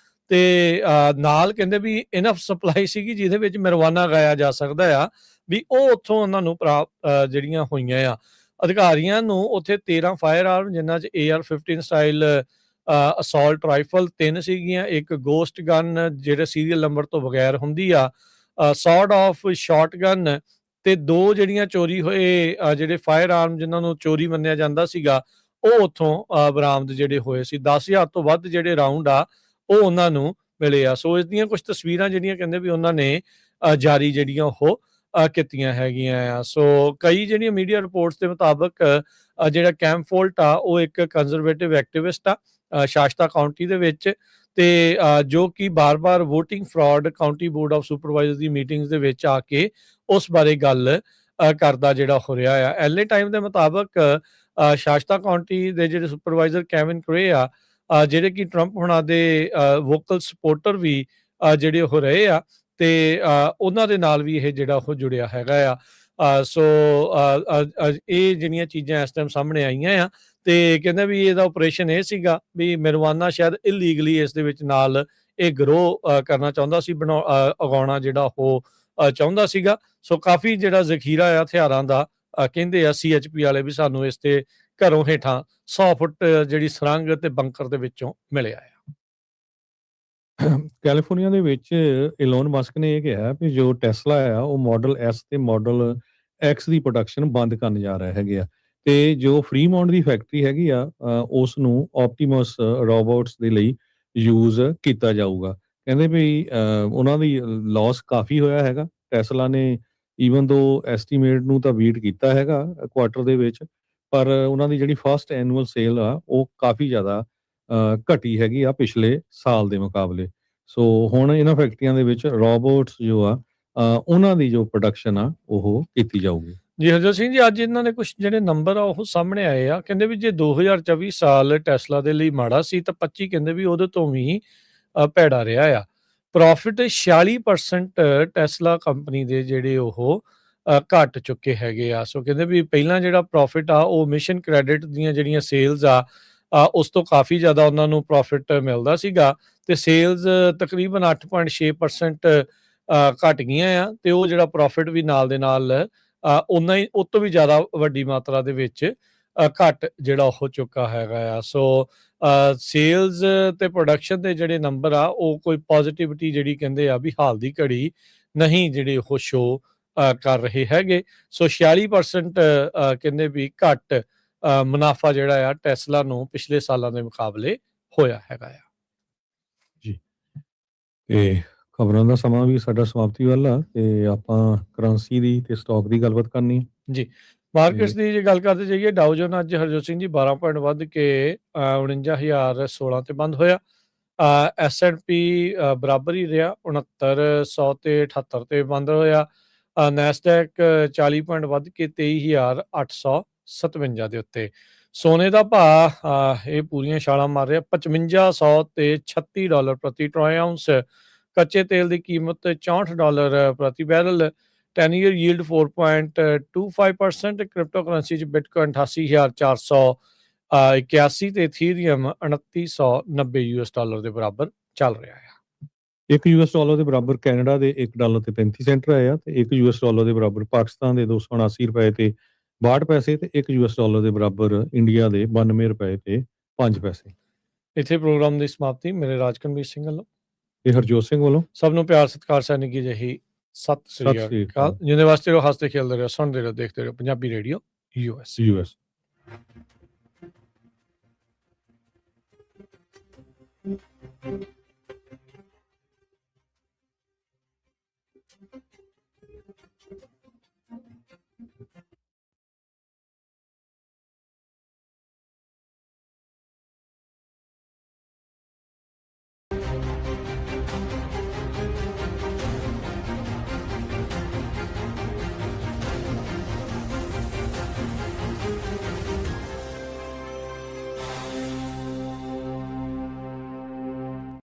ਤੇ ਨਾਲ ਕਹਿੰਦੇ ਵੀ ਇਨਫ ਸਪਲਾਈ ਸੀਗੀ ਜਿਹਦੇ ਵਿੱਚ marijuana ਗਾਇਆ ਜਾ ਸਕਦਾ ਆ, ਵੀ ਉਹ ਉੱਥੋਂ ਉਹਨਾਂ ਨੂੰ ਜਿਹੜੀਆਂ ਹੋਈਆਂ ਆ। ਅਧਿਕਾਰੀਆਂ ਨੂੰ ਉੱਥੇ 13 ਫਾਇਰ ਆਰਮ ਜਿਨ੍ਹਾਂ 'ਚ AR-15 ਸਟਾਈਲ ਅਸੌਲਟ ਰਾਈਫਲ 3 ਸੀਗੀਆਂ, ਇੱਕ ਗੋਸਟ ਗਨ ਜਿਹੜੇ ਸੀਰੀਅਲ ਨੰਬਰ ਤੋਂ ਬਗੈਰ ਹੁੰਦੀ ਆ, ਸੌਰਡ ਆਫ ਸ਼ਾਟਗਨ ਤੇ 2 ਜਿਹੜੀਆਂ ਚੋਰੀ ਹੋਏ ਜਿਹੜੇ ਫਾਇਰ ਆਰਮ ਜਿਨ੍ਹਾਂ ਨੂੰ ਚੋਰੀ ਮੰਨਿਆ ਜਾਂਦਾ ਸੀਗਾ ਉਹ ਉੱਥੋਂ ਬਰਾਮਦ ਜਿਹੜੇ ਹੋਏ ਸੀ। 10,000 ਤੋਂ ਵੱਧ ਜਿਹੜੇ ਰਾਉਂਡ ਆ ਉਹ ਉਹਨਾਂ ਨੂੰ ਮਿਲੇ ਆ। ਸੋ ਇਸ ਦੀਆਂ ਕੁਝ ਤਸਵੀਰਾਂ ਜਿਹੜੀਆਂ ਕਹਿੰਦੇ ਵੀ ਉਹਨਾਂ ਨੇ ਜਾਰੀ ਜਿਹੜੀਆਂ ਉਹ ਕੀਤੀਆਂ ਹੈਗੀਆਂ ਆ। ਸੋ ਕਈ ਜਿਹੜੀਆਂ ਮੀਡੀਆ ਰਿਪੋਰਟਸ ਦੇ ਮੁਤਾਬਕ ਜਿਹੜਾ ਕੈਂਪਫੋਲਟ ਆ ਉਹ ਇੱਕ ਕੰਜ਼ਰਵੇਟਿਵ ਐਕਟਿਵਿਸਟ ਆ ਸ਼ਾਸਤਾ ਕਾਉਂਟੀ ਦੇ ਵਿੱਚ ਤੇ ਜੋ ਕਿ ਬਾਰ-ਬਾਰ voting fraud County board of supervisor the meetings ਦੇ ਵਿੱਚ ਆ ਕੇ ਉਸ ਬਾਰੇ ਗੱਲ ਕਰਦਾ ਜਿਹੜਾ ਹੋ ਰਿਹਾ ਆ। LA ਟਾਈਮ ਦੇ ਮੁਤਾਬਕ ਸ਼ਾਸਤਾ ਕਾਉਂਟੀ ਦੇ ਜਿਹੜੇ ਸੁਪਰਵਾਈਜ਼ਰ ਕੈਵਿਨ ਕਰੇ ਆ ਜਿਹੜੇ ਕਿ ਟਰੰਪ ਹੁਣਾਂ ਦੇ ਵੋਕਲ ਸਪੋਰਟਰ ਵੀ ਜਿਹੜੇ ਹੋ ਰਹੇ ਆ ਤੇ ਉਹਨਾਂ ਦੇ ਨਾਲ ਵੀ ਇਹ ਜਿਹੜਾ ਉਹ ਜੁੜਿਆ ਹੈਗਾ ਆ। ਸੋ ਇਹ ਜਿਹੜੀਆਂ ਚੀਜ਼ਾਂ ਇਸ ਟਾਈਮ ਸਾਹਮਣੇ ਆਈਆਂ ਆ ਤੇ ਕਹਿੰਦੇ ਵੀ ਇਹਦਾ ਆਪਰੇਸ਼ਨ ਇਹ ਸੀਗਾ ਵੀ marijuana ਸ਼ਾਇਦ ਇਲੀਗਲੀ ਇਸ ਦੇ ਵਿੱਚ ਨਾਲ ਇਹ ਗਰੋਹ ਕਰਨਾ ਚਾਹੁੰਦਾ ਸੀ, ਉਗਾਉਣਾ ਜਿਹੜਾ ਉਹ ਚਾਹੁੰਦਾ ਸੀਗਾ। ਸੋ ਕਾਫੀ ਜਿਹੜਾ ਜ਼ਖੀਰਾ ਆ ਹਥਿਆਰਾਂ ਦਾ ਕਹਿੰਦੇ ਆ CHP ਵਾਲੇ ਵੀ ਸਾਨੂੰ ਇਸ ਤੇ ਘਰੋਂ ਹੇਠਾਂ 100 ਫੁੱਟ ਜਿਹੜੀ ਸੁਰੰਗ ਤੇ ਬੰਕਰ ਦੇ ਵਿੱਚੋਂ ਮਿਲਿਆ ਆ।
ਕੈਲੀਫੋਰਨੀਆ ਦੇ ਵਿੱਚ ਇਲੋਨ ਮਸਕ ਨੇ ਇਹ ਕਿਹਾ ਵੀ ਜੋ ਟੈਸਲਾ ਆ ਉਹ ਮਾਡਲ S ਤੇ ਮਾਡਲ X ਦੀ ਪ੍ਰੋਡਕਸ਼ਨ ਬੰਦ ਕਰਨ ਜਾ ਰਿਹਾ ਹੈਗੇ ਆ ਤੇ ਜੋ ਫਰੀਮੌਂਟ ਦੀ ਫੈਕਟਰੀ ਹੈਗੀ ਆ ਉਸ ਨੂੰ ਆਪਟੀਮਸ ਰੋਬੋਟਸ ਦੇ ਲਈ ਯੂਜ਼ ਕੀਤਾ ਜਾਊਗਾ। ਕਹਿੰਦੇ ਵੀ ਉਹਨਾਂ ਦੀ ਲਾਸ ਕਾਫੀ ਹੋਇਆ ਹੈਗਾ। ਟੈਸਲਾ ਨੇ ਈਵਨ ਦੋ ਐਸਟੀਮੇਟ ਨੂੰ ਤਾਂ ਬੀਟ ਕੀਤਾ ਹੈਗਾ ਕੁਆਟਰ ਦੇ ਵਿੱਚ, ਪਰ ਉਹਨਾਂ ਦੀ ਜਿਹੜੀ ਫਸਟ ਐਨੂਅਲ ਸੇਲ ਆ ਉਹ ਕਾਫੀ ਜ਼ਿਆਦਾ ਘਟੀ ਹੈਗੀ ਆ ਪਿਛਲੇ ਸਾਲ ਦੇ ਮੁਕਾਬਲੇ। ਸੋ ਹੁਣ ਇਹਨਾਂ ਫੈਕਟਰੀਆਂ ਦੇ ਵਿੱਚ ਰੋਬੋਟਸ ਜੋ ਆ ਉਹਨਾਂ ਦੀ ਜੋ ਪ੍ਰੋਡਕਸ਼ਨ ਆ ਉਹ ਕੀਤੀ ਜਾਊਗੀ।
ਜੀ ਹਰਜੋਤ ਸਿੰਘ ਜੀ, ਅੱਜ ਇਹਨਾਂ ਦੇ ਕੁਝ ਜਿਹੜੇ ਨੰਬਰ ਆ ਉਹ ਸਾਹਮਣੇ ਆਏ ਆ। ਕਹਿੰਦੇ ਵੀ ਜੇ 2024 ਸਾਲ ਟੈਸਲਾ ਦੇ ਲਈ ਮਾੜਾ ਸੀ ਤਾਂ 25 ਕਹਿੰਦੇ ਵੀ ਉਹਦੇ ਤੋਂ ਵੀ ਭੈੜਾ ਰਿਹਾ ਆ। ਪ੍ਰੋਫਿਟ 46% ਟੈਸਲਾ ਕੰਪਨੀ ਦੇ ਜਿਹੜੇ ਉਹ ਘਟ ਚੁੱਕੇ ਹੈਗੇ ਆ। ਸੋ ਕਹਿੰਦੇ ਵੀ ਪਹਿਲਾਂ ਜਿਹੜਾ ਪ੍ਰੋਫਿਟ ਆ ਉਹ ਮਿਸ਼ਨ ਕ੍ਰੈਡਿਟ ਦੀਆਂ ਜਿਹੜੀਆਂ ਸੇਲਸ ਆ ਉਸ ਤੋਂ ਕਾਫੀ ਜ਼ਿਆਦਾ ਉਹਨਾਂ ਨੂੰ ਪ੍ਰੋਫਿਟ ਮਿਲਦਾ ਸੀਗਾ, ਤੇ ਸੇਲਸ ਤਕਰੀਬਨ 8.6% ਘਟ ਗਈਆਂ ਆ, ਤੇ ਉਹ ਜਿਹੜਾ ਪ੍ਰੋਫਿਟ ਵੀ ਨਾਲ ਦੇ ਨਾਲ ਉਨਾ ਹੀ ਉਹ ਤੋਂ ਵੀ ਜ਼ਿਆਦਾ ਵੱਡੀ ਮਾਤਰਾ ਦੇ ਵਿੱਚ ਘਟ ਜਿਹੜਾ ਹੋ ਚੁੱਕਾ ਹੈਗਾ ਆ। ਸੋ ਸੇਲਸ ਤੇ ਪ੍ਰੋਡਕਸ਼ਨ ਦੇ ਜਿਹੜੇ ਨੰਬਰ ਆ ਉਹ ਕੋਈ ਪੋਜ਼ਿਟਿਵਿਟੀ ਜਿਹੜੀ ਕਹਿੰਦੇ ਆ ਵੀ ਹਾਲ ਦੀ ਘੜੀ ਨਹੀਂ ਜਿਹੜੇ ਉਹ ਸ਼ੋ ਕਰ ਰਹੇ ਹੈਗੇ। ਸੋ 46% ਕਹਿੰਦੇ ਵੀ ਘਟ ਮੁਨਾਫਾ ਜਿਹੜਾ ਆ ਟੈਸਲਾ ਨੂੰ ਪਿਛਲੇ ਸਾਲਾਂ ਦੇ ਮੁਕਾਬਲੇ ਹੋਇਆ ਹੈਗਾ ਆ।
ਜੀ, ਤੇ ਖਬਰਾਂ ਦਾ ਸਮਾਂ ਵੀ ਸਾਡਾ ਸਮਾਪਤੀ ਵੱਲ ਆ, ਤੇ ਆਪਾਂ ਕਰੰਸੀ ਦੀ ਤੇ ਸਟਾਕ ਦੀ ਗੱਲਬਾਤ ਕਰਨੀ।
ਜੀ, ਮਾਰਕੀਟਸ ਦੀ ਜੇ ਗੱਲ ਕਰਦੇ ਜਾਈਏ, ਡਾਊ ਜੋਨ ਅੱਜ ਹਰਜੋਤ ਸਿੰਘ ਜੀ 12 ਪੁਆਇੰਟ ਵੱਧ ਕੇ 49,016 ਤੇ ਬੰਦ ਹੋਇਆ। S&P ਬਰਾਬਰ ਹੀ ਰਿਹਾ 6900 ਤੇ 78 ਤੇ ਬੰਦ ਹੋਇਆ। ਨੈਸਡੈਕ 40 ਪੁਆਇੰਟ ਵੱਧ ਕੇ 23,857 ਦੇ ਉੱਤੇ। ਸੋਨੇ ਦਾ ਭਾਅ ਇਹ ਪੂਰੀਆਂ ਛਾਲਾਂ ਮਾਰ ਰਿਹਾ 5500 ਤੇ $36 ਪ੍ਰਤੀ ਟਰੋਏ ਆਉਂਸ। ਕੱਚੇ ਤੇਲ ਦੀ ਕੀਮਤ $64 ਪ੍ਰਤੀ barrel. 10 year yield 4.25%। Crypto currency 'ਚ ਬਿਟਕੋਇਨ 88,481 ਤੇ ਇਥੀਰੀਅਮ 2990 US ਡਾਲਰ ਦੇ ਬਰਾਬਰ ਚੱਲ ਰਿਹਾ ਹੈ।
ਇੱਕ ਯੂਐਸ ਡਾਲਰ ਦੇ ਬਰਾਬਰ ਕੈਨੇਡਾ ਦੇ $1 ਤੇ 35 ਸੈਂਟ ਰਹੇ ਆ, ਤੇ ਇੱਕ ਯੂਐਸ ਡਾਲਰ ਦੇ ਬਰਾਬਰ ਪਾਕਿਸਤਾਨ ਦੇ 279 ਰੁਪਏ ਤੇ 62 ਪੈਸੇ, ਤੇ ਇੱਕ ਯੂਐਸ ਡਾਲਰ ਦੇ ਬਰਾਬਰ ਇੰਡੀਆ ਦੇ 92 ਰੁਪਏ ਤੇ 5 ਪੈਸੇ।
ਇੱਥੇ ਪ੍ਰੋਗਰਾਮ ਦੀ ਸਮਾਪਤੀ। ਮੇਰੇ ਰਾਜਕਨਵੀਰ ਸਿੰਘ ਵੱਲੋਂ
ਤੇ ਹਰਜੋਤ ਸਿੰਘ ਵੱਲੋਂ
ਸਭ ਨੂੰ ਪਿਆਰ ਸਤਿਕਾਰ ਸੈਨਿਕ ਜੀ ਜਿਹੀ ਸਤਿ
ਸਤਿ
ਸ੍ਰੀ
ਸ੍ਰੀ
ਅਕਾਲ।
ਅਕਾਲ।
ਜਿੰਨੇ ਵਾਸਤੇ ਰਹੋ, ਹੱਸਦੇ ਖੇਲਦੇ ਰਹੋ, ਸੁਣਦੇ ਰਹੋ, ਦੇਖਦੇ ਰਹੋ ਪੰਜਾਬੀ ਰੇਡੀਓ US।
ਯੂਐਸ।